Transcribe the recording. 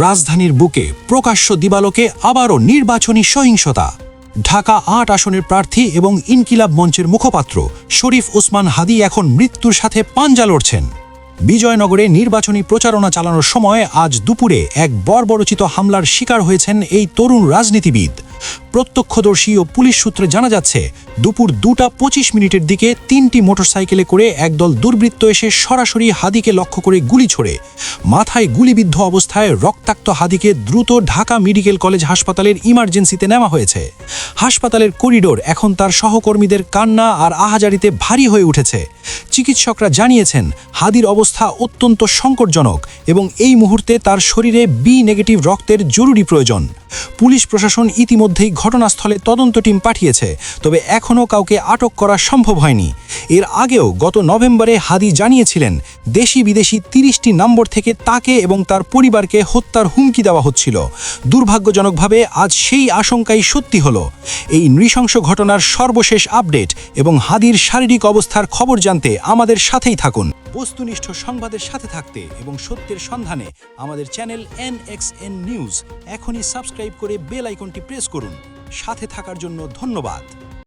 রাজধানীর বুকে প্রকাশ্য দিবালোকে আবারও নির্বাচনী সহিংসতা। ঢাকা ৮ আসনের প্রার্থী এবং ইনকিলাব মঞ্চের মুখপাত্র শরীফ ওসমান হাদী এখন মৃত্যুর সাথে পাঞ্জা লড়ছেন। বিজয়নগরে নির্বাচনী প্রচারণা চালানোর সময় আজ দুপুরে এক বর্বরোচিত হামলার শিকার হয়েছেন এই তরুণ রাজনীতিবিদ। প্রত্যক্ষদর্শী ও পুলিশ সূত্রে জানা যাচ্ছে, দুপুর 2:25 দিকে 3টি মোটরসাইকেলে করে একদল দুর্বৃত্ত এসে সরাসরি হাদীকে লক্ষ্য করে গুলি ছোড়ে। মাথায় গুলিবিদ্ধ অবস্থায় রক্তাক্ত হাদীকে দ্রুত ঢাকা মেডিকেল কলেজ হাসপাতালের ইমার্জেন্সিতে নেওয়া হয়েছে। হাসপাতালের করিডোর এখন তার সহকর্মীদের কান্না আর আহাজারিতে ভারী হয়ে উঠেছে। চিকিৎসকরা জানিয়েছেন, হাদীর অবস্থা অত্যন্ত সংকটজনক এবং এই মুহূর্তে তার শরীরে বি নেগেটিভ রক্তের জরুরি প্রয়োজন। পুলিশ প্রশাসন ইতিমধ্যেই ঘটনাস্থলে তদন্ত টিম পাঠিয়েছে, তবে এখনও কাউকে আটক করা সম্ভব হয়নি। এর আগেও গত নভেম্বরে হাদী জানিয়েছিলেন, দেশি বিদেশি 30টি নম্বর থেকে তাকে এবং তার পরিবারকে হত্যার হুমকি দেওয়া হচ্ছিল। দুর্ভাগ্যজনকভাবে আজ সেই আশঙ্কাই সত্যি হলো। এই নৃশংস ঘটনার সর্বশেষ আপডেট এবং হাদীর শারীরিক অবস্থার খবর জানতে আমাদের সাথেই থাকুন। বস্তুনিষ্ঠ সংবাদের সাথে থাকতে এবং সত্যের সন্ধানে আমাদের চ্যানেল NXN নিউজ এখনই সাবস্ক্রাইব করে বেল আইকনটি প্রেস করুন। সাথে থাকার জন্য ধন্যবাদ।